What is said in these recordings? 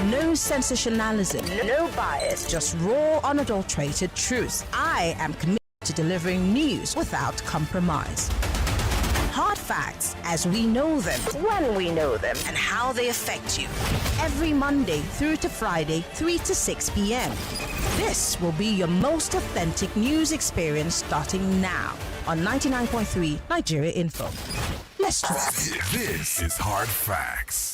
No sensationalism, no bias, just raw, unadulterated truth. I am committed to delivering news without compromise. Hard facts as we know them, when we know them, and how they affect you. Every Monday through to Friday, 3 to 6 p.m. This will be your most authentic news experience starting now on 99.3 Nigeria Info. Let's talk. This is Hard Facts.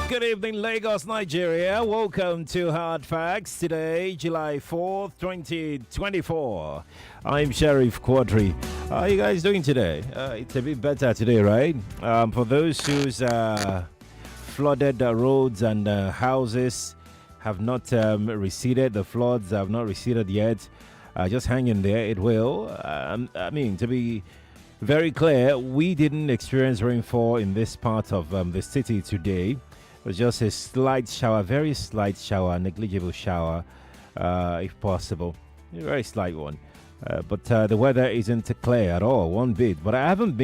Good evening, Lagos, Nigeria. Welcome to Hard Facts. Today, July 4th, 2024. I'm Sheriff Quadry. How are you guys doing today? It's a bit better today, right? For those whose flooded roads and houses have not receded, the floods have not receded yet, just hang in there. It will. I mean, to be very clear, we didn't experience rainfall in this part of the city today. It was just a slight shower, very slight shower, negligible shower, if possible, a very slight one. But the weather isn't clear at all, one bit. But I haven't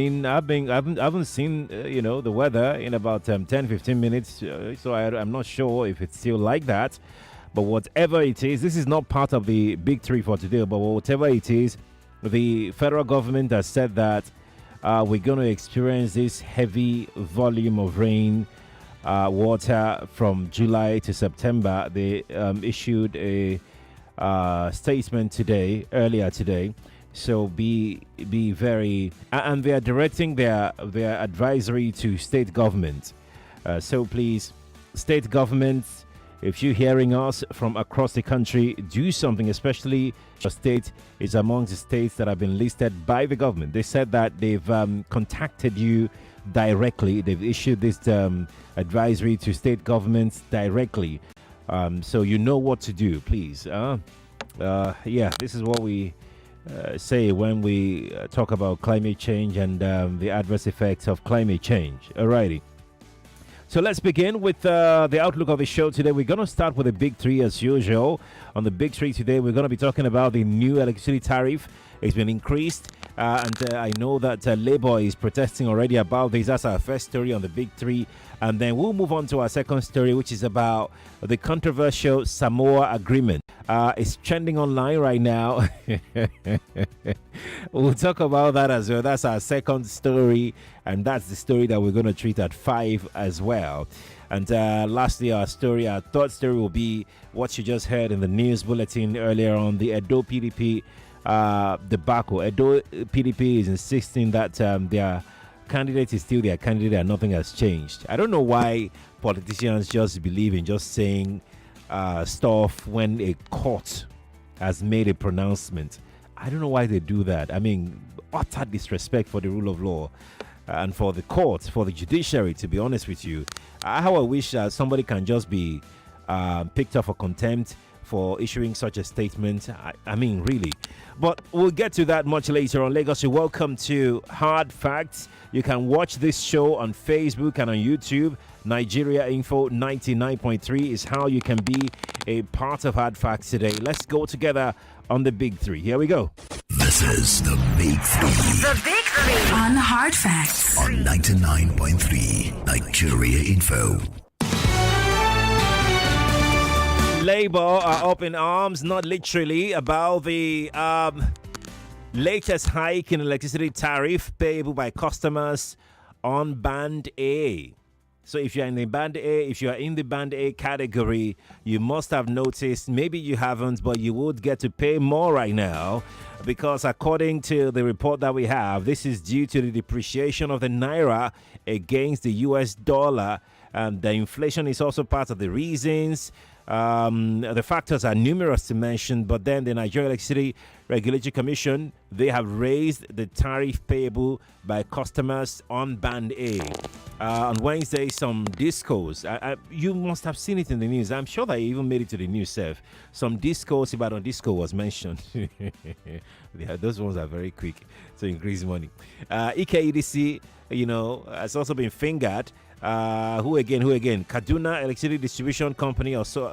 seen the weather in about 10-15 minutes, so I'm not sure if it's still like that. But whatever it is, this is not part of the big three for today. But whatever it is, the federal government has said that we're going to experience this heavy volume of rain. Water from July to September. They issued a statement earlier today. So be very, and they are directing their advisory to state governments. So please, state governments, if you're hearing us from across the country, do something. Especially your state is among the states that have been listed by the government. They said that they've contacted you directly. They've issued this advisory to state governments directly, so you know what to do. Please, this is what we say when we talk about climate change and the adverse effects of climate change. Alrighty. So let's begin with the outlook of the show today. We're going to start with the big three as usual. On the big three today, we're going to be talking about the new electricity tariff. It's been increased, and I know that Labour is protesting already about this. That's our first story on the big three. And then we'll move on to our second story, which is about the controversial Samoa agreement. It's trending online right now. We'll talk about that as well. That's our second story, and that's the story that we're going to treat at 5 as well. And lastly, our third story will be what you just heard in the news bulletin earlier on, the Edo PDP debacle. Edo PDP is insisting that their candidate is still their candidate and nothing has changed. I don't know why politicians just believe in just saying stuff when a court has made a pronouncement. I don't know why they do that. I mean, utter disrespect for the rule of law and for the courts, for the judiciary, to be honest with you. How I wish somebody can just be picked up for contempt for issuing such a statement. I mean, really. But we'll get to that much later on. Lagos, you're welcome to Hard Facts. You can watch this show on Facebook and on YouTube. Nigeria Info 99.3 is how you can be a part of Hard Facts today. Let's go together on the big three. Here we go. This is the Big Three. The Big Three on Hard Facts on 99.3 Nigeria Info. Labour are up in arms, not literally, about the latest hike in electricity tariff payable by customers on Band A. So if you're in the Band A category, you must have noticed, maybe you haven't, but you would get to pay more right now, because according to the report that we have, this is due to the depreciation of the naira against the US dollar, and the inflation is also part of the reasons. The factors are numerous to mention, but then the Nigeria Electricity Regulatory Commission, they have raised the tariff payable by customers on Band A. On Wednesday, some discos, you must have seen it in the news. I'm sure that even made it to the news, Seth. Some discos, Ibadan disco was mentioned. Yeah, those ones are very quick to increase money. EKEDC, has also been fingered. Who again? Kaduna Electricity Distribution Company also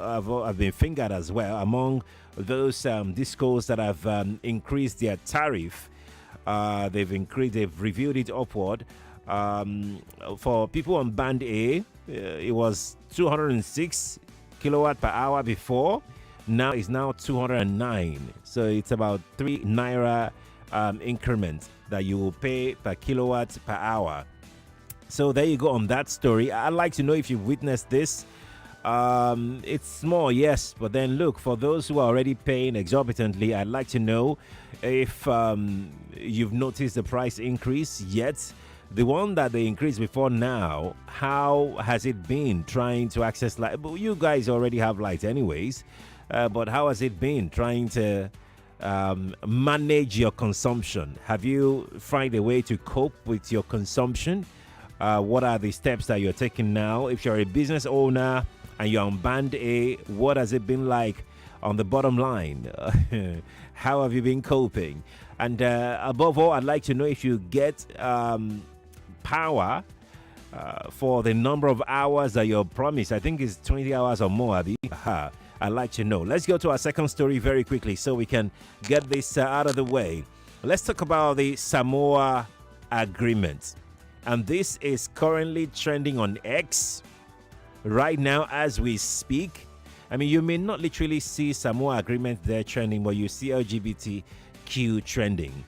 have been fingered as well, among those discos that have increased their tariff. They've reviewed it upward. For people on Band A, It was 206 kilowatt per hour before. Now it's now 209. So it's about 3 naira increment that you will pay per kilowatt per hour. So there you go on that story. I'd like to know if you've witnessed this. It's small, yes, but then look, for those who are already paying exorbitantly, I'd like to know if you've noticed the price increase yet. The one that they increased before now, how has it been trying to access light? But you guys already have light anyways, but how has it been trying to manage your consumption? Have you found a way to cope with your consumption? What are the steps that you're taking now? If you're a business owner and you're on band A, what has it been like on the bottom line? How have you been coping? And above all, I'd like to know if you get power for the number of hours that you're promised. I think it's 20 hours or more. I'd like to know. Let's go to our second story very quickly so we can get this out of the way. Let's talk about the Samoa agreement. And this is currently trending on X right now as we speak. I mean, you may not literally see Samoa agreement there trending, but you see LGBTQ trending.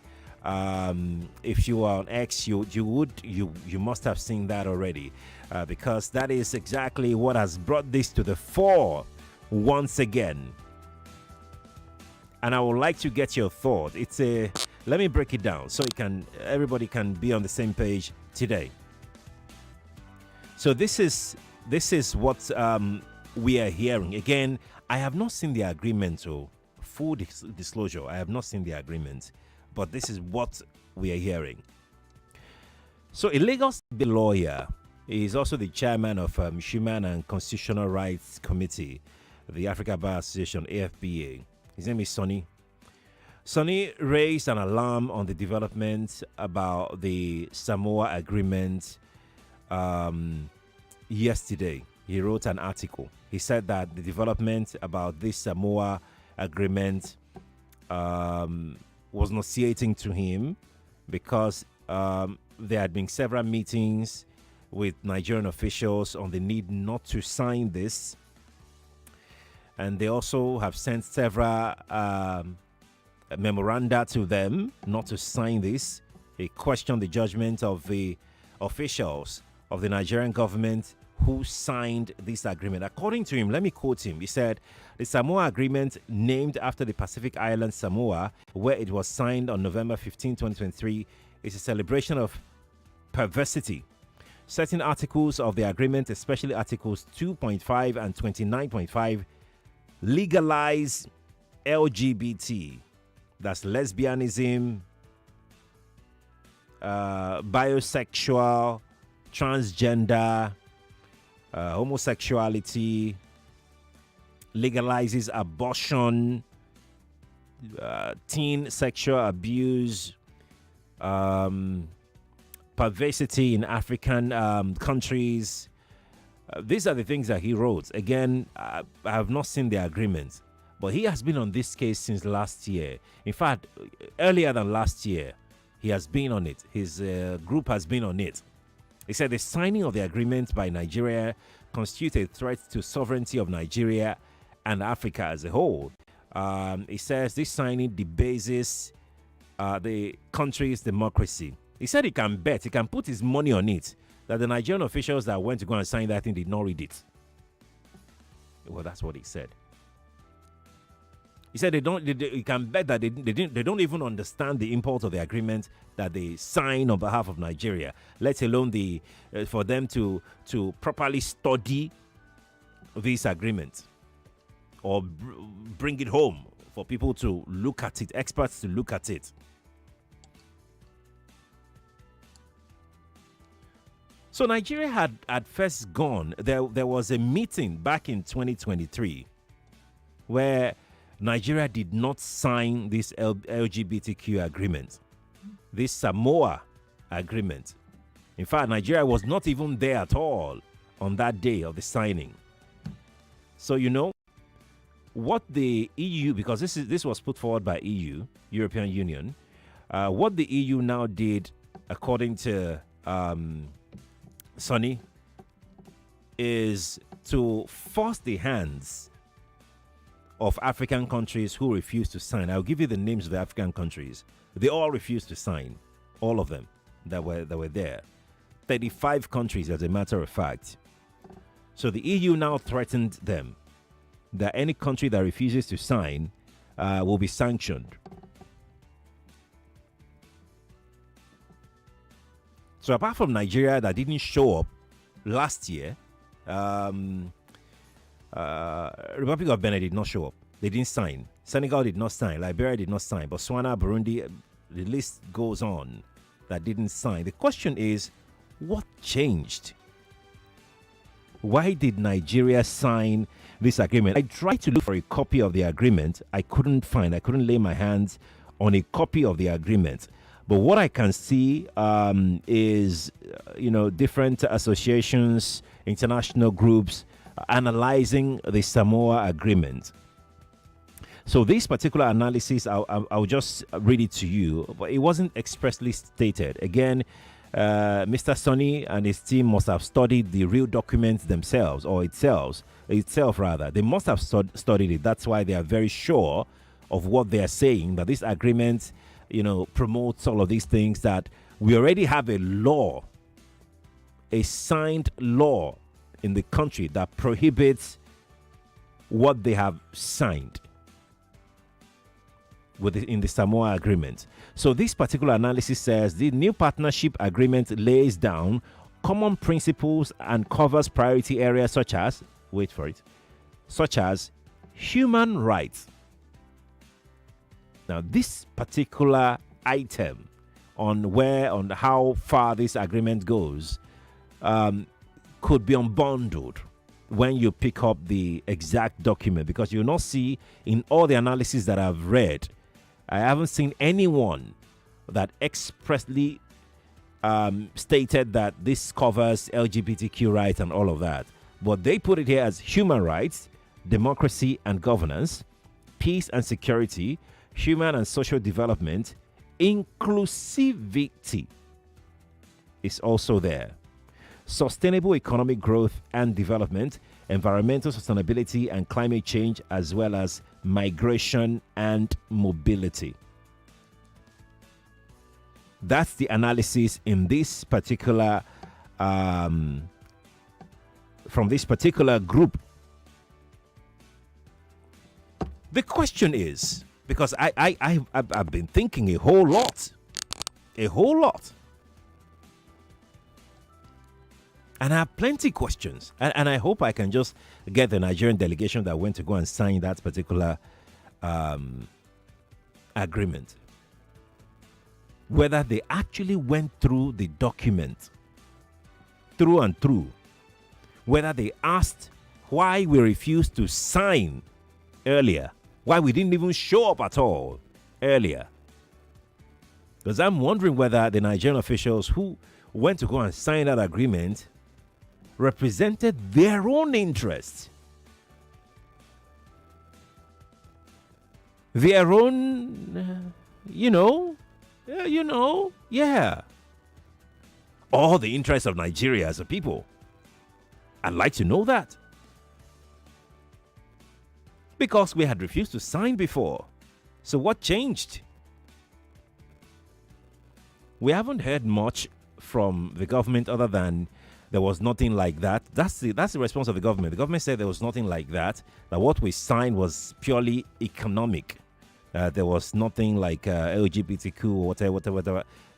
If you are on X, you must have seen that already, because that is exactly what has brought this to the fore once again. And I would like to get your thought. Let me break it down so everybody can be on the same page today. So this is what we are hearing. Again, I have not seen the agreement. So full disclosure, I have not seen the agreement, but this is what we are hearing. So a Lagos lawyer is also the chairman of Human and Constitutional Rights Committee, the Africa Bar Association, AFBA. His name is Sonny. Sonny raised an alarm on the development about the Samoa agreement yesterday. He wrote an article. He said that the development about this Samoa agreement was nauseating to him because there had been several meetings with Nigerian officials on the need not to sign this. And they also have sent several memoranda to them not to sign this. He questioned the judgment of the officials of the Nigerian government who signed this agreement. According to him, let me quote him. He said, the Samoa agreement, named after the Pacific island Samoa, where it was signed on November 15, 2023, is a celebration of perversity. Certain articles of the agreement, especially Articles 2.5 and 29.5, legalize LGBT, that's lesbianism, bisexual, transgender, homosexuality, legalizes abortion, teen sexual abuse, perversity in African countries. These are the things that he wrote. Again, I have not seen the agreement, but he has been on this case since last year. In fact, earlier than last year, he has been on it. His group has been on it. He said the signing of the agreement by Nigeria constitutes a threat to sovereignty of Nigeria and Africa as a whole. He says this signing debases the country's democracy. He said he can bet, he can put his money on it, that the Nigerian officials that went to go and sign that thing did not read it. Well, that's what he said. He said he can bet that they don't even understand the import of the agreement that they sign on behalf of Nigeria, let alone for them to properly study this agreement or bring it home for people to look at it, experts to look at it. So Nigeria had at first gone, there was a meeting back in 2023 where Nigeria did not sign this LGBTQ agreement, this Samoa agreement. In fact, Nigeria was not even there at all on that day of the signing. So, you know, what the EU, because this was put forward by EU, European Union, what the EU now did, according to Sonny, is to force the hands of African countries who refuse to sign. I'll give you the names of the African countries. They all refused to sign, all of them that were there. 35 countries, as a matter of fact. So the EU now threatened them that any country that refuses to sign will be sanctioned. So apart from Nigeria that didn't show up last year, Republic of Benin did not show up. They didn't sign. Senegal did not sign. Liberia did not sign. Botswana, Burundi, the list goes on that didn't sign. The question is, what changed? Why did Nigeria sign this agreement? I tried to look for a copy of the agreement. I couldn't lay my hands on a copy of the agreement. But what I can see is, different associations, international groups analyzing the Samoa agreement. So this particular analysis, I'll just read it to you, but it wasn't expressly stated. Again, Mr. Sonny and his team must have studied the real documents themselves, or itself rather. They must have studied it. That's why they are very sure of what they are saying, that this agreement, promotes all of these things, that we already have a law, a signed law in the country that prohibits what they have signed in the Samoa agreement. So this particular analysis says the new partnership agreement lays down common principles and covers priority areas such as, human rights. Now, this particular item on how far this agreement goes could be unbundled when you pick up the exact document, because you'll not see in all the analysis that I've read, I haven't seen anyone that expressly stated that this covers LGBTQ rights and all of that. But they put it here as human rights, democracy and governance, peace and security, human and social development, inclusivity is also there. Sustainable economic growth and development, environmental sustainability and climate change, as well as migration and mobility. That's the analysis in this particular from this particular group. The question is, because I've been thinking a whole lot. And I have plenty of questions. And I hope I can just get the Nigerian delegation that went to go and sign that particular agreement, whether they actually went through the document through and through, whether they asked why we refused to sign earlier, why we didn't even show up at all earlier. Because I'm wondering whether the Nigerian officials who went to go and sign that agreement represented their own interests, their own, or the interests of Nigeria as a people. I'd like to know that, because we had refused to sign before. So what changed? We haven't heard much from the government other than there was nothing like that. That's the response of the government. The government said there was nothing like that, that what we signed was purely economic. There was nothing like LGBTQ or whatever.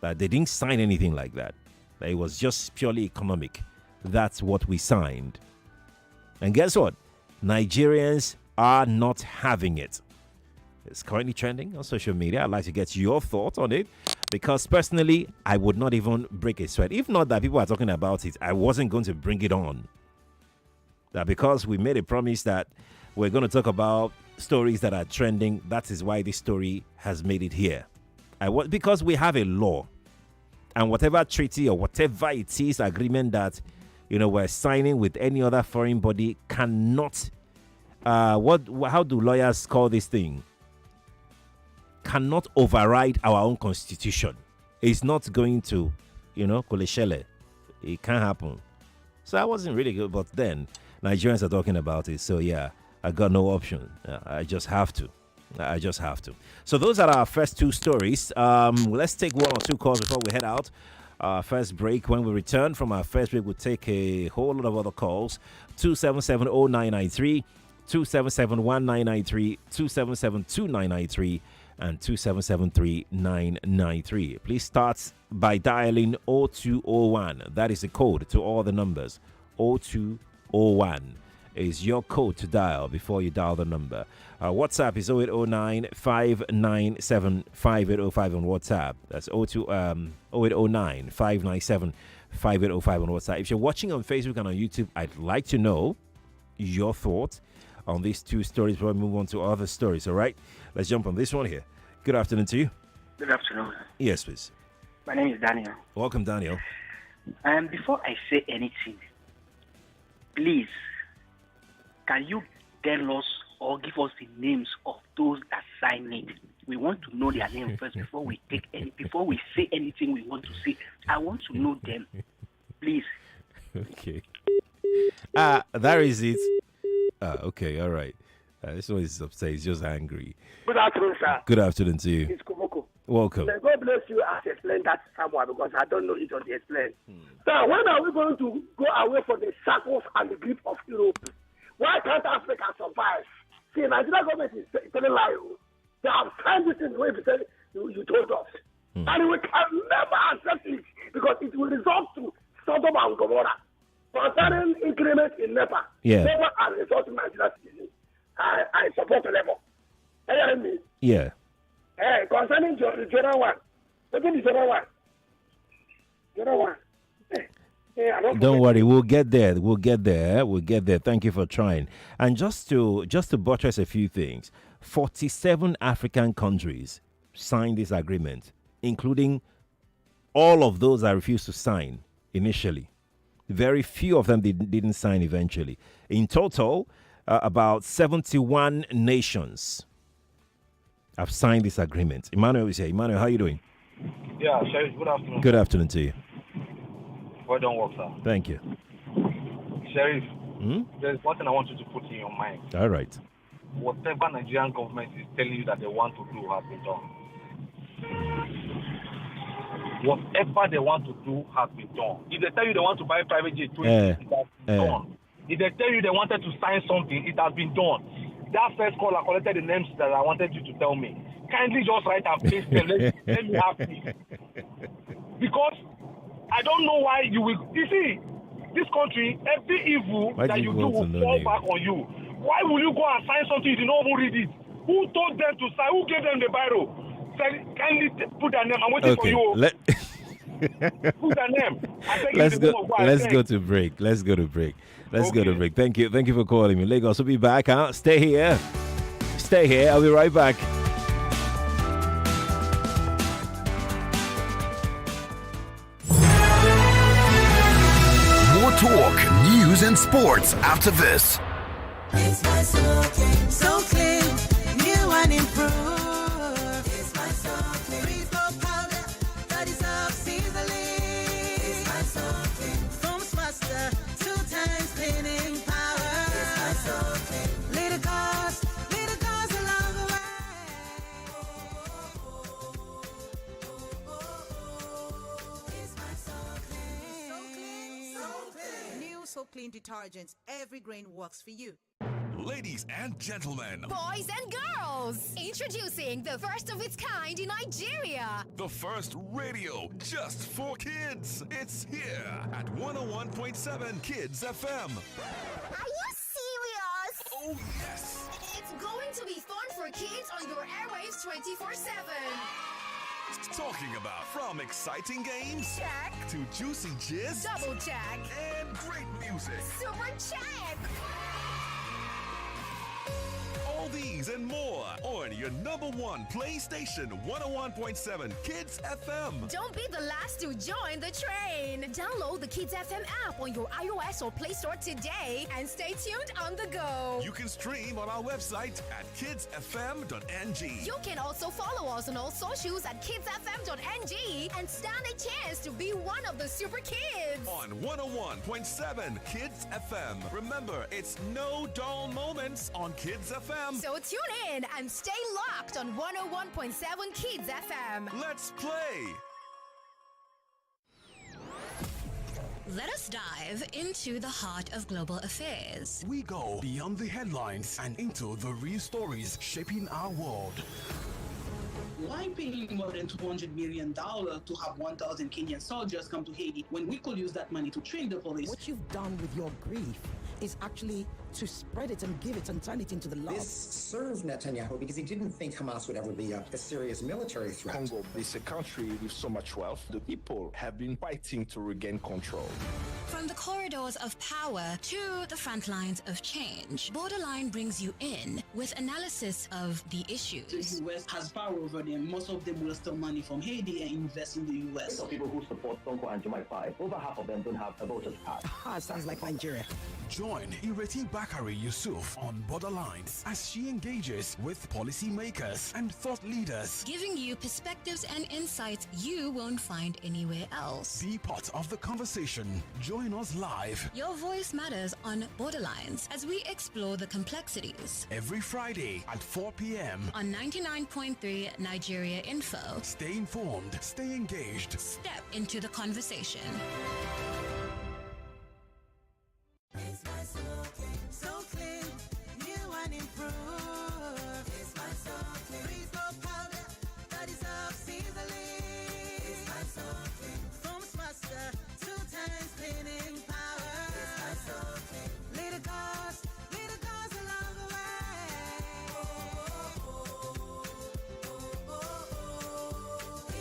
They didn't sign anything like that. It was just purely economic. That's what we signed. And guess what? Nigerians are not having it. It's currently trending on social media. I'd like to get your thoughts on it, because personally, I would not even break a sweat. If not that people are talking about it, I wasn't going to bring it on. That because we made a promise that we're going to talk about stories that are trending, that is why this story has made it here. Because we have a law, and whatever treaty or whatever it is, agreement that we're signing with any other foreign body cannot, how do lawyers call this thing? Cannot override our own constitution. It's not going to, koleshele. It can't happen. So I wasn't really good. But then Nigerians are talking about it. So yeah, I got no option. I just have to. I just have to. So those are our first two stories. Let's take one or two calls before we head out. First break. When we return from our first break, we'll take a whole lot of other calls. 277-0993, 277-1993, 277-2993, and 277-3993. Please start by dialing 0201. That is the code to all the numbers. 0201 is your code to dial before you dial the number. WhatsApp is 0809 597 5805 on WhatsApp. That's 0809 597 5805 on WhatsApp. If you're watching on Facebook and on YouTube, I'd like to know your thoughts on these two stories before we move on to other stories. All right, let's jump on this one here. Good afternoon to you. Good afternoon. Yes, please. My name is Daniel. Welcome, Daniel. Before I say anything, please, can you tell us or give us the names of those that signed it? We want to know their name first before we say anything we want to say. I want to know them, please. Okay. That is it. Okay, all right. This one is upset. He's just angry. Good afternoon, sir. Good afternoon to you. It's Komoko. Welcome. May God bless you as explained that somewhere because I don't know it on the explain. Now, when are we going to go away from the shackles and the grip of Europe? Why can't Africa survive? See, Nigeria government is telling lie. They have signed this in the way you told us. And we can never accept it because it will result to Sodom and Gomorrah. Concerning increment in NEPA, NEPA and resourcing Nigeria citizens, I support the level. Hear me? Yeah. Concerning the general one, look at the general one. General one. Don't worry, we'll get there. We'll get there. We'll get there. Thank you for trying. And just to buttress a few things, 47 African countries signed this agreement, including all of those that refused to sign initially. Very few of them didn't sign eventually. In total, about 71 nations have signed this agreement. Emmanuel is here. Emmanuel, how are you doing? Yeah, Sheriff, good afternoon. Good afternoon to you. Well done work, sir. Thank you. Sheriff, there's one thing I want you to put in your mind. All right. Whatever Nigerian government is telling you that they want to do has been done. Whatever they want to do has been done. If they tell you they want to buy private jet, it has been done. If they tell you they wanted to sign something, it has been done. That first call, I collected the names that I wanted you to tell me. Kindly just write and paste them. Let me have this. Because I don't know why you will. You see, this country, every evil that you do will fall back on you. Why will you go and sign something you did not even read it? Who told them to sign? Who gave them the biro? Kindly put their name. I'm waiting for you. Put their name. Let's go to break. Let's go to break. Thank you for calling me. Lagos will be back. Stay here. I'll be right back. More talk, news, and sports after this. It's my so clean, new and improved. It's my so clean, free flow powder that dissolves easily. It's my so clean, foams faster, 2 times cleaning power. It's my so clean, little cars along the way. It's my so clean, so clean. New so clean detergents, every grain works for you. Ladies and gentlemen, boys and girls, introducing the first of its kind in Nigeria. the first radio just for kids. It's here at 101.7 Kids FM. Are you serious? Oh, yes. It's going to be fun for kids on your airwaves 24/7. Talking about from exciting games Check. to juicy gist Double check. and great music. Super check. All these movies, and more on your number one PlayStation 101.7 Kids FM. Don't be the last to join the train. Download the Kids FM app on your iOS or Play Store today and stay tuned on the go. You can stream on our website at kidsfm.ng. You can also follow us on all socials at kidsfm.ng and stand a chance to be one of the super kids. On 101.7 Kids FM. Remember, it's no dull moments on Kids FM. So tune in and stay locked on 101.7 Kids FM. Let's play. Let us dive into the heart of global affairs. We go beyond the headlines and into the real stories shaping our world. Why paying more than $200 million to have 1,000 Kenyan soldiers come to Haiti when we could use that money to train the police? What you've done with your grief is actually to spread it and give it and turn it into the love. This served Netanyahu because he didn't think Hamas would ever be a serious military threat. Congo is a country with so much wealth. The people have been fighting to regain control. From the corridors of power to the front lines of change, Borderline brings you in with analysis of the issues. The U.S. has power over them. Most of them will steal money from Haiti and invest in the U.S. The people who support Sonko and Jumai 5, over half of them don't have a voter's card. Sounds like Nigeria. Join Ireti Bakari Yusuf on Borderlines as she engages with policymakers and thought leaders, giving you perspectives and insights you won't find anywhere else. Be part of the conversation. Join us live. Your voice matters on Borderlines as we explore the complexities. Every Friday at 4 p.m. on 99.3 Nigeria Info. Stay informed, stay engaged. Step into the conversation. It's my so clean, new and improved. It's my so clean. Freeze no powder, that is up easily. It's my so clean. Foam's master, 2 times cleaning power. It's my so clean. Little cars along the way.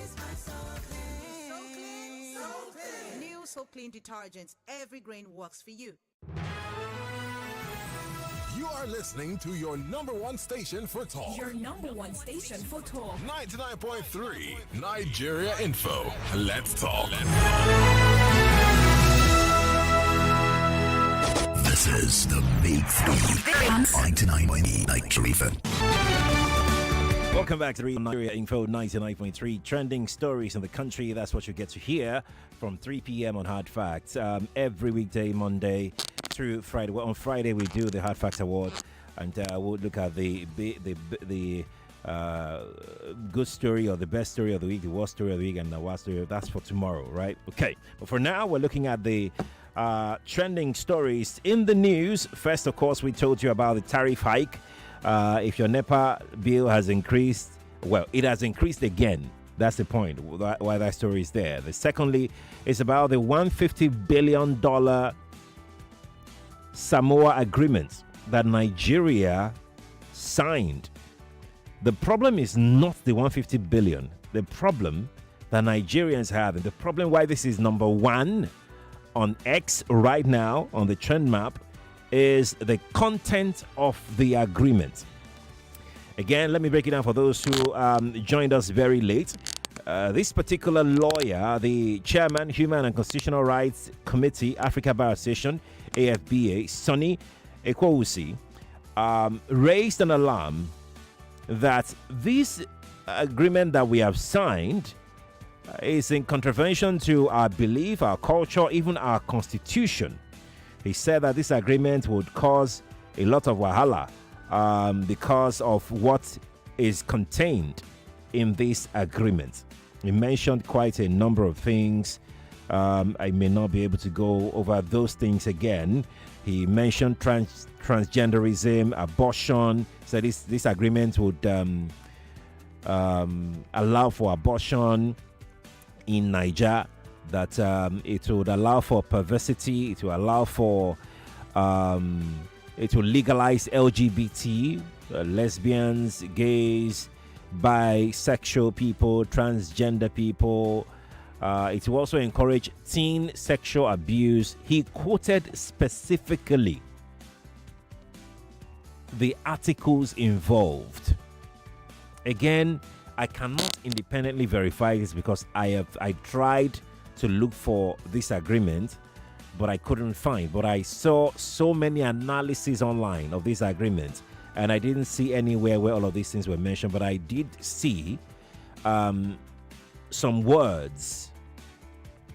It's my so clean. So clean, so clean. New So Clean detergents, every grain works for you. You are listening to your number one station for talk. Your number one station for talk. 99.3 Nigeria Info. Let's talk. This is the Big Three on 99.3 Nigeria Info. Welcome back to Nigeria Info 99.3 trending stories in the country. That's what you get to hear from 3 p.m. on Hard Facts every weekday, Monday through Friday. Well, on Friday we do the Hard Facts Award, and we'll look at the good story or the best story of the week, the worst story of the week, and the worst story. That's for tomorrow, right? Okay. But for now, we're looking at the trending stories in the news. First, of course, we told you about the tariff hike. If your NEPA bill has increased, well, it has increased again. That's the point, why that story is there. The secondly is about the $150 billion Samoa agreement that Nigeria signed. The problem is not the 150 billion. The problem that Nigerians have, and the problem why this is number one on X right now on the trend map, is the content of the agreement. Again, let me break it down for those who joined us very late. This particular lawyer, the chairman, Human and Constitutional Rights Committee, Africa Bar Association, AFBA, Sonny Ekwousi, raised an alarm that this agreement that we have signed is in contravention to our belief, our culture, even our constitution. He said that this agreement would cause a lot of wahala because of what is contained in this agreement. He mentioned quite a number of things. I may not be able to go over those things again. He mentioned transgenderism, abortion. So this agreement would allow for abortion in Niger. That it would allow for perversity, it will allow for, it will legalize LGBT, lesbians, gays, bisexual people, transgender people. It will also encourage teen sexual abuse. He quoted specifically the articles involved. Again, I cannot independently verify this because I tried to look for this agreement, but I couldn't find. But I saw so many analyses online of this agreement, and I didn't see anywhere where all of these things were mentioned. But I did see some words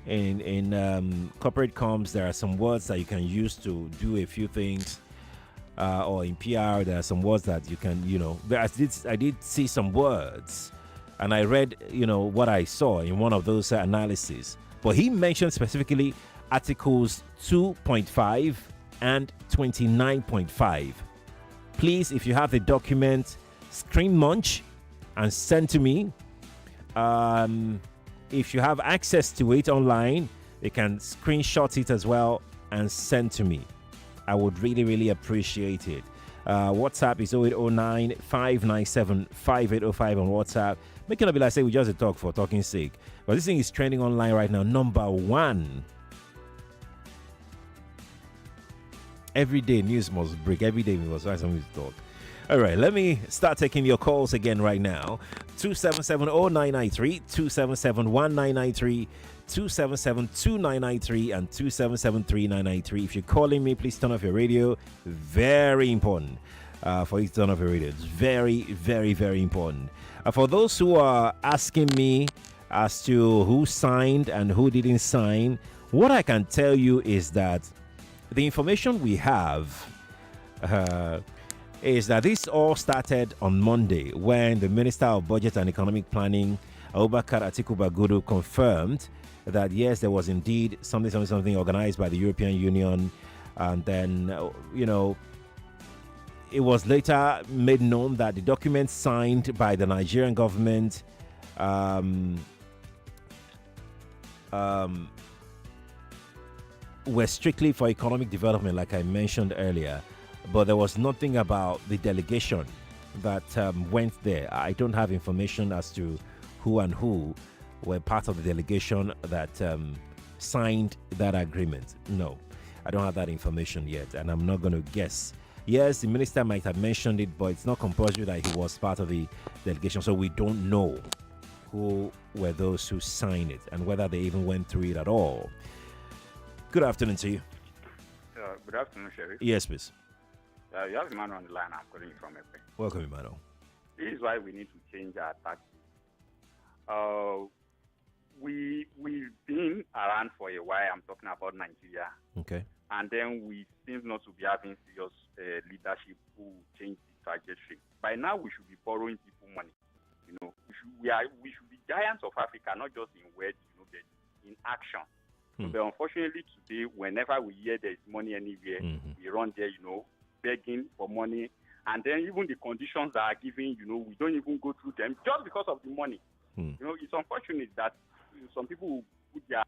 in corporate comms. There are some words that you can use to do a few things. Or in PR, there are some words that you can, I did see some words, and I read, what I saw in one of those analyses. But he mentioned specifically Articles 2.5 and 29.5. Please, if you have the document, screen munch and send to me. If you have access to it online, you can screenshot it as well and send to me. I would really, really appreciate it. WhatsApp is 0809 597 5805 on WhatsApp. Make it not be like say we just talk for talking sake. But this thing is trending online right now. Number one. Every day news must break. Every day we must find something to talk. All right, let me start taking your calls again right now. 277-0993, 277-1993, 277-2993, and 277-3993. If you're calling me, please turn off your radio. Very important for you to turn off your radio. It's very, very, very important. For those who are asking me as to who signed and who didn't sign, what I can tell you is that the information we have is that this all started on Monday when the Minister of Budget and Economic Planning, Abubakar Atiku Bagudu, confirmed that yes, there was indeed something organized by the European Union, and then it was later made known that the documents signed by the Nigerian government were strictly for economic development, like I mentioned earlier. But there was nothing about the delegation that went there. I don't have information as to who and who were part of the delegation that signed that agreement. No, I don't have that information yet, and I'm not going to guess. Yes, the minister might have mentioned it, but it's not compulsory that he was part of the delegation, so we don't know who were those who signed it and whether they even went through it at all. Good afternoon to you. Good afternoon, Sheriff. Yes, please. You have Emmanuel on the line. I'm calling you from Epe. Welcome, Emmanuel. This is why we need to change our tactics. We've been around for a while. I'm talking about Nigeria. Okay. And then we seem not to be having serious leadership who change the trajectory. By now, we should be borrowing people money. We should be giants of Africa, not just in words, but in action. But unfortunately, today, whenever we hear there's money anywhere, we run there, begging for money. And then even the conditions that are given, we don't even go through them just because of the money. It's unfortunate that some people will put their...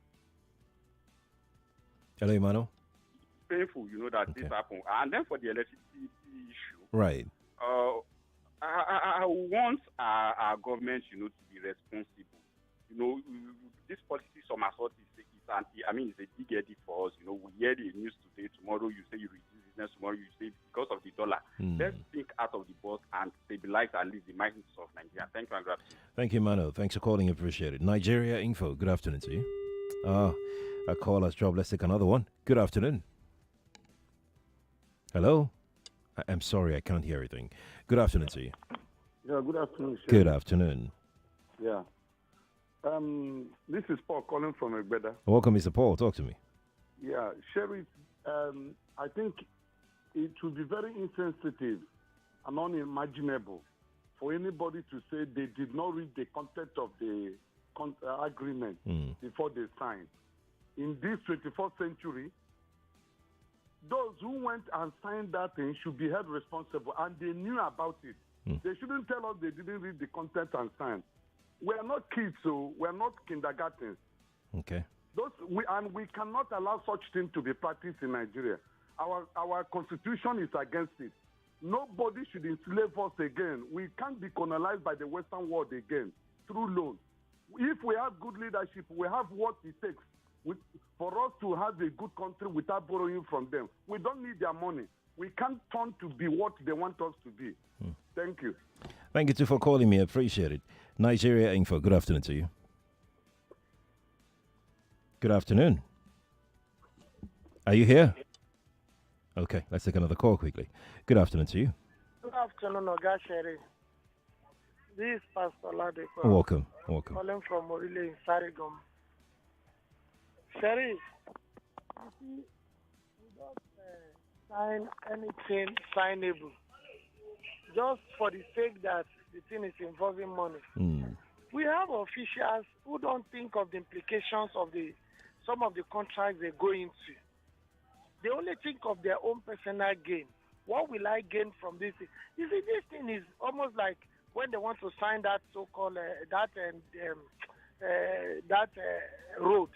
Hello, Emmanuel. It's painful, that this happened. And then for the electricity issue, right. I want our government, to be responsible. This policy somersault is it's a big edit for us. We hear the news today, tomorrow you say you reduce business, tomorrow you say because of the dollar. Let's think out of the box and stabilize and leave the minds of Nigeria. Thank you and gratitude. Thank you, Mano. Thanks for calling. Appreciate it. Nigeria Info. Good afternoon to you. A call has dropped. Let's take another one. Good afternoon. Hello? I'm sorry, I can't hear everything. Good afternoon to you. Yeah, good afternoon, sir. Good afternoon. Yeah. This is Paul calling from Egbeda. Welcome, Mr. Paul. Talk to me. Yeah, Sheriff, I think it would be very insensitive and unimaginable for anybody to say they did not read the content of the agreement before they signed. In this 21st century, those who went and signed that thing should be held responsible, and they knew about it. They shouldn't tell us they didn't read the content and sign. We are not kids, so we are not kindergartens. Okay. We cannot allow such thing to be practiced in Nigeria. Our constitution is against it. Nobody should enslave us again. We can't be colonized by the Western world again through loans. If we have good leadership, we have what it takes for us to have a good country without borrowing from them. We don't need their money. We can't turn to be what they want us to be. Thank you. Thank you too for calling me. I appreciate it. Nigeria Info. Good afternoon to you. Good afternoon. Are you here? Okay, let's take another call quickly. Good afternoon to you. Good afternoon, Oga Sherry. This is Pastor Ladeko. Welcome. Calling from Morile in Sarigom. Sherry, you see, we don't sign anything signable just for the sake that the thing is involving money. We have officials who don't think of the implications of some of the contracts they go into. They only think of their own personal gain. What will I gain from this? You see, this thing is almost like when they want to sign that so-called road.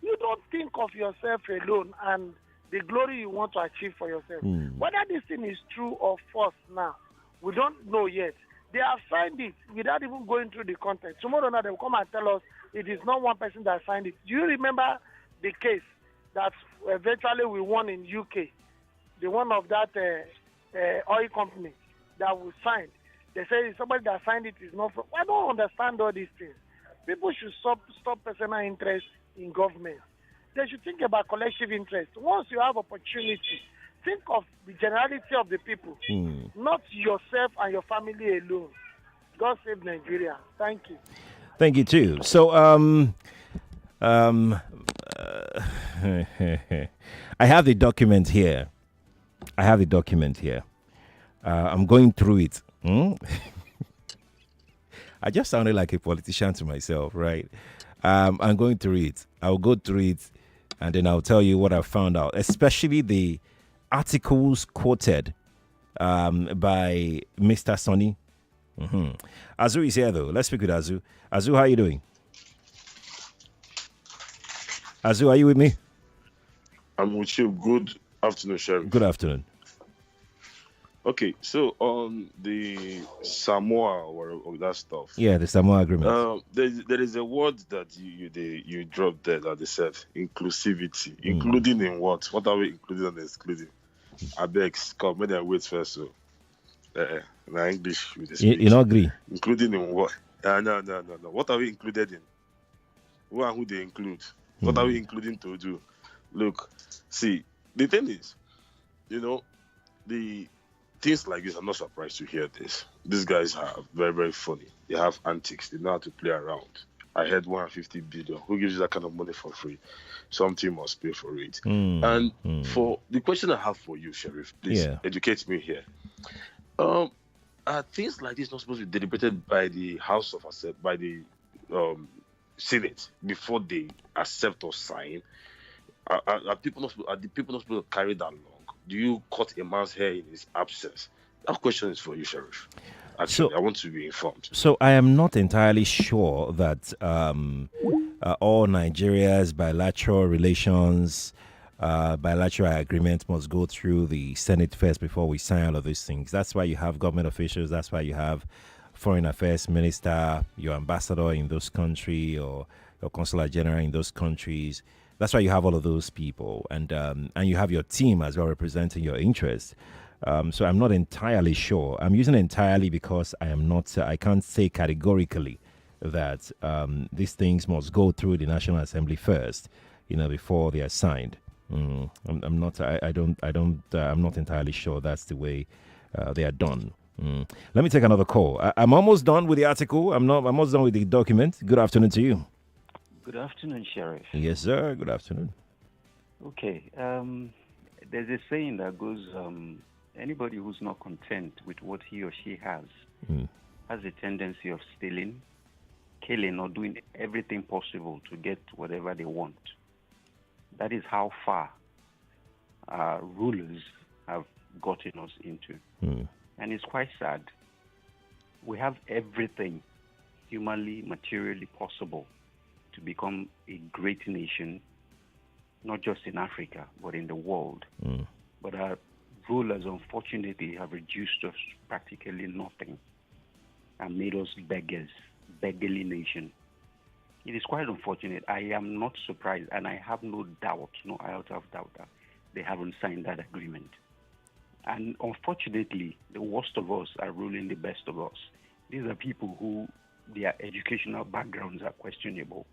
You don't think of yourself alone and the glory you want to achieve for yourself. Whether this thing is true or false now, we don't know yet. They have signed it without even going through the content. Tomorrow night they will come and tell us it is not one person that signed it. Do you remember the case that eventually we won in UK? The one of that oil company that was signed. They say somebody that signed it is not. I don't understand all these things. People should stop personal interest in government. They should think about collective interest. Once you have opportunity, think of the generality of the people, not yourself and your family alone. God save Nigeria. Thank you. Thank you too. So, I have the document here. I'm going through it. I just sounded like a politician to myself, right? I'm going through it. I'll go through it, and then I'll tell you what I found out, especially the articles quoted by Mr. Sonny. Azu is here, though. Let's speak with Azu. Azu, how are you doing? Azu, are you with me? I'm with you. Good afternoon, Sheriff. Good afternoon. Okay, so on the Samoa or that stuff. Yeah, the Samoa agreement. There is a word that you dropped there that they said inclusivity. Including in what? What are we including and excluding? I beg, come, maybe I wait first. So, my English with the You don't agree? Including in what? No. What are we included in? Who and who they include? What are we including to do? Look, see, the thing is, the things like this, I'm not surprised to hear this. These guys are very, very funny. They have antics. They know how to play around. I heard 150 billion. Who gives you that kind of money for free? Something must pay for it. And for the question I have for you, Sheriff, please educate me here. Are things like this not supposed to be deliberated by the House of Assembly, by the Senate before they accept or sign? Are the people not supposed to carry that long? Do you cut a man's hair in his absence? That question is for you, Sheriff. Actually, I want to be informed. So I am not entirely sure that all Nigeria's bilateral relations, bilateral agreements must go through the Senate first before we sign all of these things. That's why you have government officials. That's why you have foreign affairs minister, your ambassador in those countries, or your consular general in those countries. That's why you have all of those people, and you have your team as well representing your interests. So I'm not entirely sure. I'm using entirely because I can't say categorically that these things must go through the National Assembly first, before they are signed. I'm not entirely sure that's the way they are done. Let me take another call. I'm almost done with the article. I'm almost done with the document. Good afternoon to you. Good afternoon, Sheriff. Yes, sir. Good afternoon. Okay. There's a saying that goes, anybody who's not content with what he or she has a tendency of stealing, killing, or doing everything possible to get whatever they want. That is how far rulers have gotten us into. And it's quite sad. We have everything humanly, materially possible to become a great nation, not just in Africa, but in the world. But our rulers, unfortunately, have reduced us practically nothing and made us beggars, beggarly nation. It is quite unfortunate. I am not surprised, and I have no doubt, no iota of doubt that they haven't signed that agreement. And unfortunately, the worst of us are ruling the best of us. These are people who their educational backgrounds are questionable.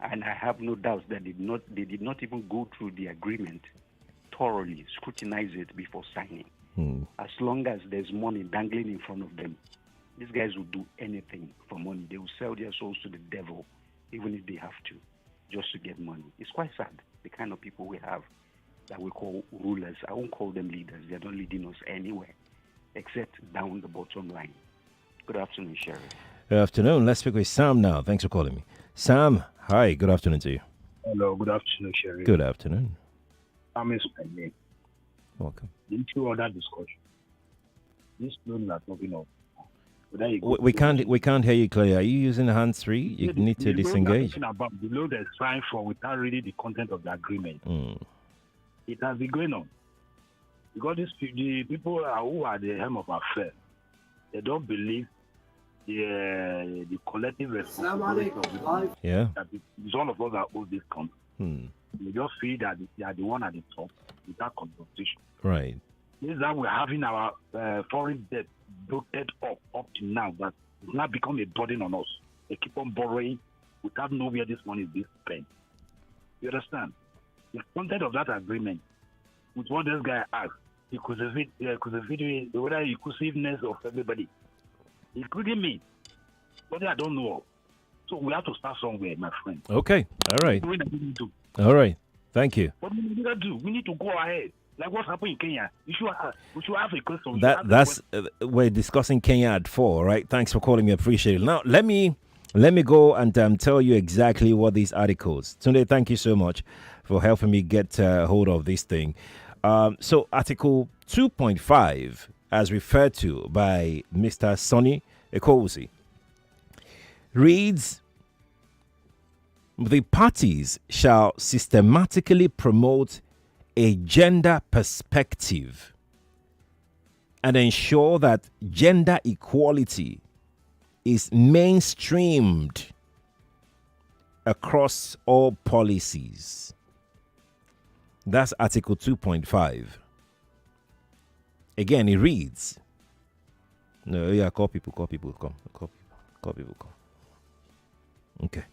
And I have no doubts that they did not even go through the agreement thoroughly, scrutinize it before signing. As long as there's money dangling in front of them, these guys will do anything for money. They will sell their souls to the devil, even if they have to, just to get money. It's quite sad, the kind of people we have that we call rulers. I won't call them leaders. They're not leading us anywhere, except down the bottom line. Good afternoon, Sherry. Good afternoon. Let's speak with Sam now. Thanks for calling me. Sam, hi. Good afternoon to you. Hello. Good afternoon, Sherry. Good afternoon. I'm Ismail. Welcome. Into other discussion. This loan are talking of. We can't hear you clearly. Are you using hands-free? You need to disengage. About the loan they're trying for without reading the content of the agreement. It has been going on. Because the people who are the helm of affairs, they don't believe the collective responsibility of the country. Yeah. That it's all of us that owe this country. They just feel that they are the one at the top without consultation. Right. This is that we're having our foreign debt bloated up to now, that it's now become a burden on us. They keep on borrowing without knowing where this money is being spent. You understand? The content of that agreement, with what this guy asked, whether inclusiveness of everybody, including me, but I don't know. So we have to start somewhere, my friend. Okay. All right. All right. Thank you. What do we need to do? We need to go ahead. Like what's happening in Kenya? We should have a question. We're discussing Kenya at 4, right? Thanks for calling me. Appreciate it. Now, let me go and tell you exactly what these articles. Tunde, thank you so much for helping me get hold of this thing. So, Article 2.5, as referred to by Mr. Sonny Ekosi, reads, the parties shall systematically promote a gender perspective and ensure that gender equality is mainstreamed across all policies. That's Article 2.5. Again, it reads, call people, come. Okay.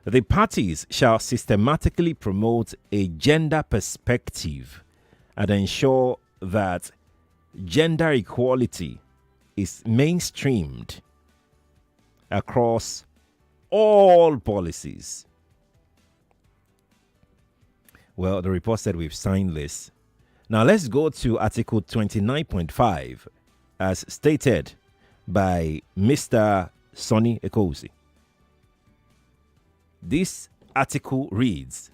The parties shall systematically promote a gender perspective and ensure that gender equality is mainstreamed across all policies. Well, the report said we've signed this. Now let's go to Article 29.5 as stated by Mr. Sonny Ekosi. This article reads,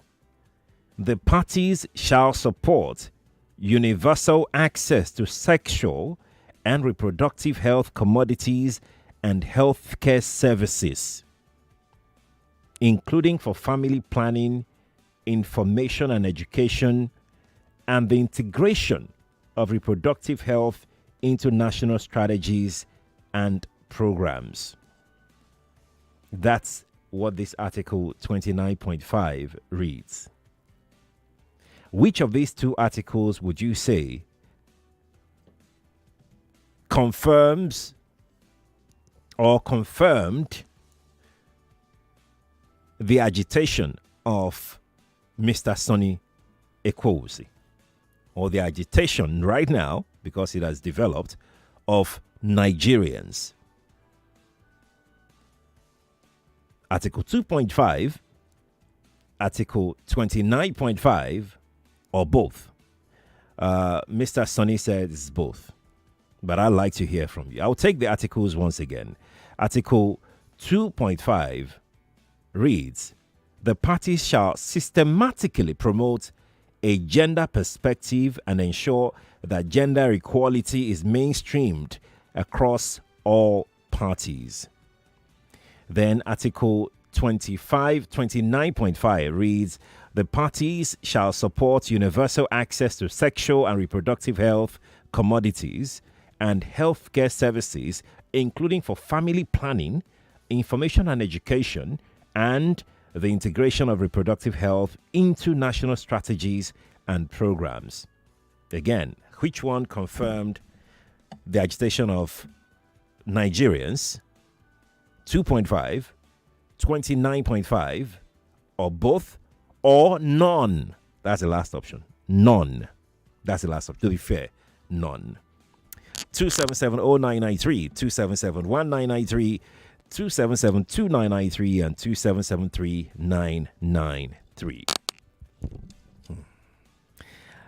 the parties shall support universal access to sexual and reproductive health commodities and healthcare services, including for family planning, information and education, and the integration of reproductive health into national strategies and programs. That's what this Article 29.5 reads. Which of these two articles would you say confirms or confirmed the agitation of Mr. Sonny Ekosi, or the agitation right now, because it has developed, of Nigerians? Article 2.5, Article 29.5, or both? Mr. Sonny said it's both, but I'd like to hear from you. I'll take the articles once again. Article 2.5 reads, the parties shall systematically promote a gender perspective and ensure that gender equality is mainstreamed across all parties. Then Article 29.5 reads, the parties shall support universal access to sexual and reproductive health commodities and healthcare services, including for family planning, information and education, and the integration of reproductive health into national strategies and programs. Again, which one confirmed the agitation of Nigerians? 2.5, 29.5, or both, or none? That's the last option. None. That's the last option. To be fair, none. 277-0993, 277-1993, 277-2993, and 277-3993.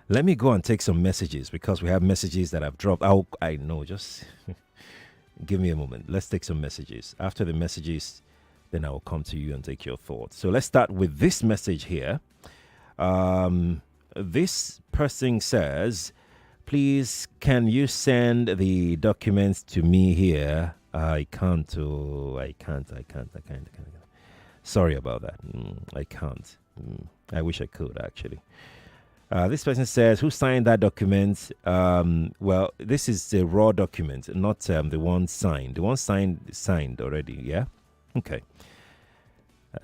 Let me go and take some messages because we have messages that I've dropped. I know, just give me a moment. Let's take some messages. After the messages, then I will come to you and take your thoughts. So let's start with this message here. This person says, please, can you send the documents to me here? I can't. Sorry about that. I can't. I wish I could, actually. This person says, who signed that document? Well, this is the raw document, not the one signed. The one signed already, yeah? Okay.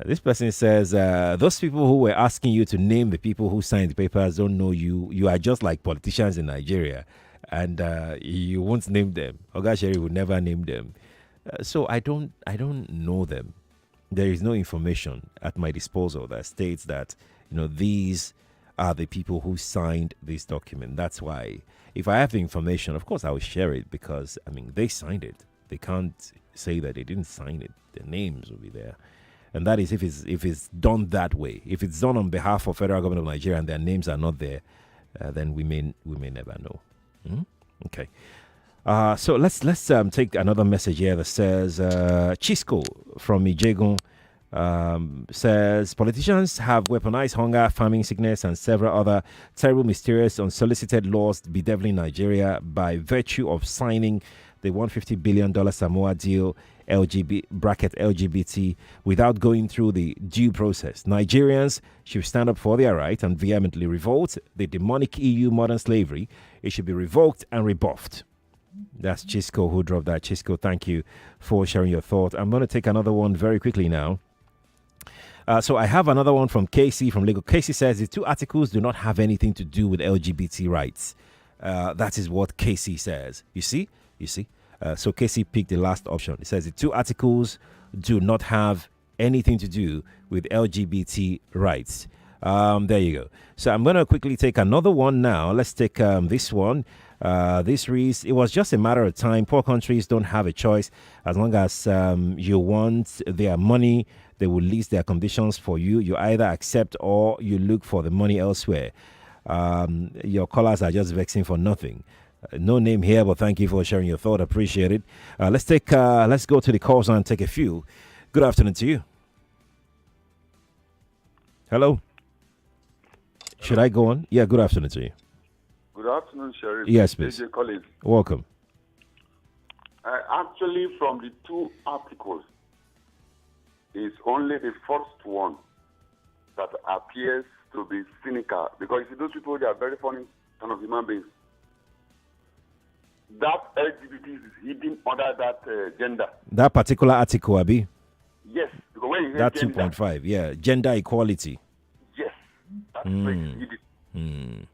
This person says, those people who were asking you to name the people who signed the papers don't know you. You are just like politicians in Nigeria, and you won't name them. Ogasheri would never name them. So I don't know them. There is no information at my disposal that states that, these are the people who signed this document. That's why, if I have the information, of course I will share it, because they signed it. They can't say that they didn't sign it. Their names will be there. And that is if it's done that way. If it's done on behalf of federal government of Nigeria and their names are not there, then we may never know. Okay. So let's take another message here that says, Chisco from Ijegun says, politicians have weaponized hunger, famine, sickness, and several other terrible, mysterious, unsolicited laws bedeviling Nigeria by virtue of signing the $150 billion Samoa deal, LGBT, without going through the due process. Nigerians should stand up for their right and vehemently revolt the demonic EU modern slavery. It should be revoked and rebuffed. That's Chisco who dropped that. Chisco, thank you for sharing your thought. I'm going to take another one very quickly now. So I have another one from Casey from Lagos. Casey says the two articles do not have anything to do with LGBT rights. That is what Casey says. You see? So Casey picked the last option. It says the two articles do not have anything to do with LGBT rights. There you go. So I'm going to quickly take another one now. Let's take this one. This reads, it was just a matter of time. Poor countries don't have a choice. As long as you want their money, they will list their conditions for you. You either accept or you look for the money elsewhere. Your callers are just vexing for nothing. No name here, but thank you for sharing your thought. Appreciate it. Let's go to the calls and take a few. Good afternoon to you. Hello. Should I go on? Yeah, good afternoon to you. Good afternoon, Sheriff. Yes, please. AJ Collins. Welcome. Actually, from the two articles, it's only the first one that appears to be cynical. Because you see, those people, they are very funny kind of human beings. That LGBT is hidden under that gender. That particular article, Abi? Yes. Because when you hear that gender, 2.5, yeah. Gender equality. Yes. That's where it's hidden.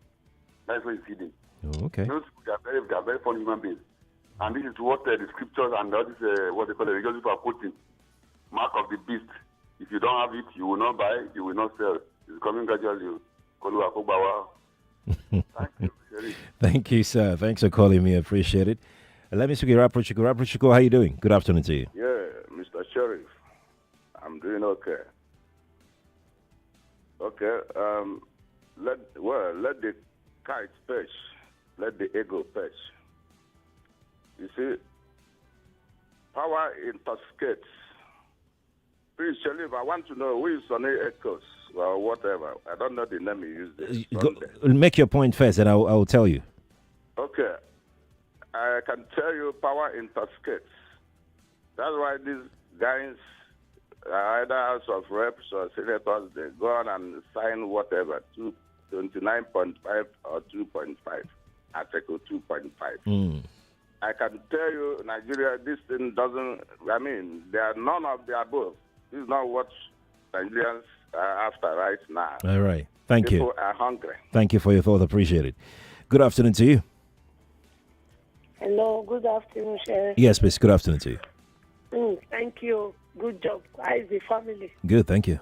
That's where it's hidden. Oh, okay. Those people, they are very funny human beings. And this is what the scriptures and all this, what they call the religious people are quoting. Mark of the beast. If you don't have it, you will not buy, you will not sell. It's coming gradually. Thank you, Sheriff. Thank you, sir. Thanks for calling me. I appreciate it. Let me speak to Rapuchiko. Rapuchiko, how you doing? Good afternoon to you. Yeah, Mr. Sheriff. I'm doing okay. Okay. Let the kite perch. Let the ego perch. You see, power intoxicates. Please, Sheriff, I want to know who is Sonny Echoes or whatever. I don't know the name you used. Make your point first, and I will tell you. Okay. I can tell you power intoxicates. That's why these guys, either House of Reps or Senators, they go on and sign whatever, 29.5 or 2.5, Article 2.5. I can tell you, Nigeria, this thing doesn't, there are none of the above. This is not what Nigerians are after right now. All right. Thank you. People are hungry. Thank you for your thought. Appreciate it. Good afternoon to you. Hello, good afternoon, Sheriff. Yes, please. Good afternoon to you. Thank you. Good job. How is the family? Good, thank you.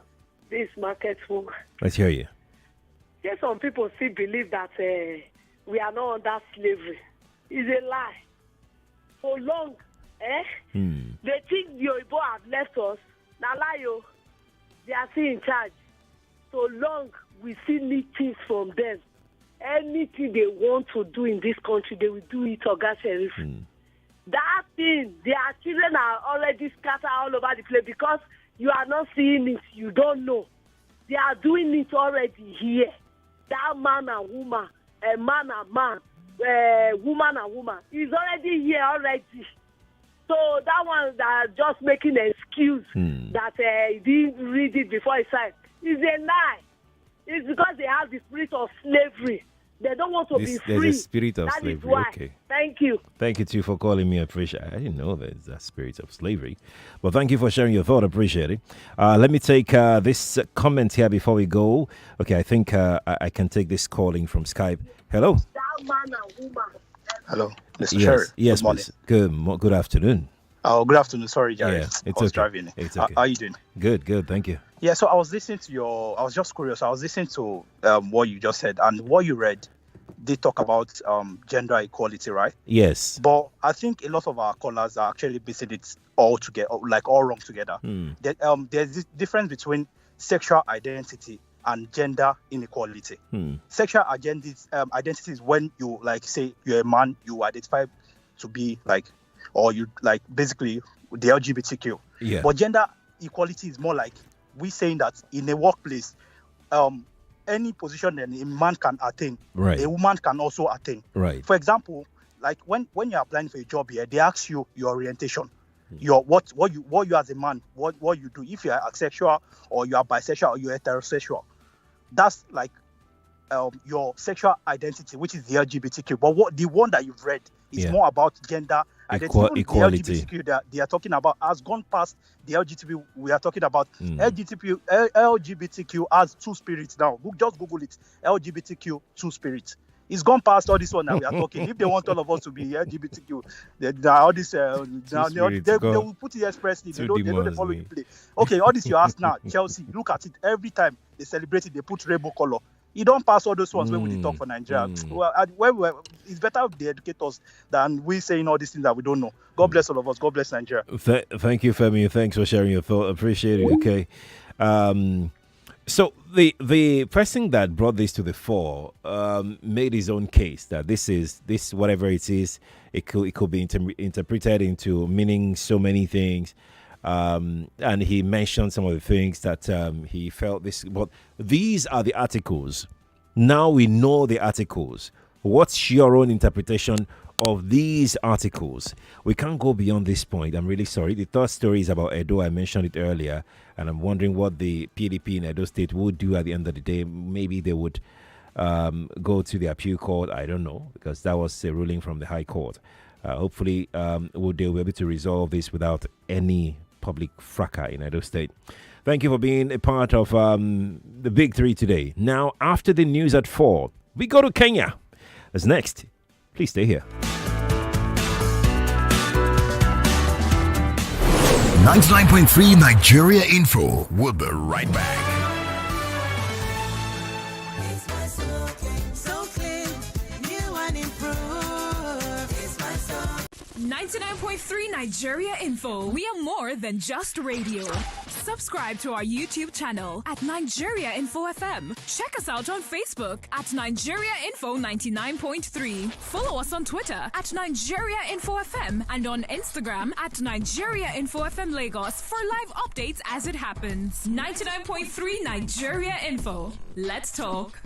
This market move. Let's hear you. Yes, some people still believe that we are not under slavery. It's a lie. For long, they think the Oyibo have left us. Now, lie, they are still in charge. So long, we still need things from them. Anything they want to do in this country, they will do it, Oga Sheriff. That thing, their children are already scattered all over the place because you are not seeing it. You don't know. They are doing it already here. That man and woman, a man and man, woman and woman, is already here already. So that one that just making an excuse that he didn't read it before he signed is a lie. It's because they have the spirit of slavery. They don't want to be free. There's a spirit of that slavery. Is why. Okay. Thank you. Thank you, too, for calling me. I appreciate it. I didn't know there's a spirit of slavery. But thank you for sharing your thought. Appreciate it. Let me take this comment here before we go. Okay, I think I can take this calling from Skype. Hello. That man and woman. Hello, Mr. Yes, Sheriff. yes, good morning. please. Good afternoon. Oh, good afternoon. Sorry, Jerry. Yeah, I was driving. It's okay. How are you doing? Good. Thank you. Yeah, so I was listening to I was just curious. I was listening to what you just said, and what you read, they talk about gender equality, right? Yes. But I think a lot of our callers are actually basing it all together, like all wrong together. There's this difference between sexual identity and gender inequality. Sexual identity is when you, like, say you're a man, you identify to be like, or you like basically the LGBTQ. Yeah. But gender equality is more like we saying that in a workplace, any position that a man can attain, right, a woman can also attain. Right. For example, like when you're applying for a job here, they ask you your orientation, your what you as a man, what you do. If you are asexual or you are bisexual or you're heterosexual, that's like your sexual identity, which is the LGBTQ. But the one that you've read is more about gender identity. Equality. The LGBTQ that they are talking about has gone past the LGBT we are talking about. LGBTQ has two spirits now. Just Google it. LGBTQ two spirits. It's gone past all this one that we are talking. If they want all of us to be LGBTQ, all this they will put it expressly. They don't follow the play. Okay, all this you ask now, Chelsea. Look at it. Every time they celebrate it, they put rainbow color. You don't pass all those ones when we talk for Nigeria. Well, it's better if they educate us than we saying all these things that we don't know. God bless all of us. God bless Nigeria. Thank you, Femi. Thanks for sharing your thought. Appreciate it. Okay. So the person that brought this to the fore made his own case that this whatever it is, it could be interpreted into meaning so many things. And he mentioned some of the things that he felt this. But these are the articles. Now we know the articles. What's your own interpretation of these articles? We can't go beyond this point. I'm really sorry. The third story is about Edo. I mentioned it earlier, and I'm wondering what the PDP in Edo State would do at the end of the day. Maybe they would go to the appeal court. I don't know, because that was a ruling from the High Court. Hopefully, they'll be able to resolve this without any public fracas in Edo State. Thank you for being a part of the Big Three today. Now, after the news at 4, we go to Kenya. That's next. Please stay here. 99.3 Nigeria Info. We'll be right back. 99.3 Nigeria Info. We are more than just radio. Subscribe to our YouTube channel at Nigeria Info FM. Check us out on Facebook at Nigeria Info 99.3. Follow us on Twitter at Nigeria Info FM and on Instagram at Nigeria Info FM Lagos for live updates as it happens. 99.3 Nigeria Info. Let's talk.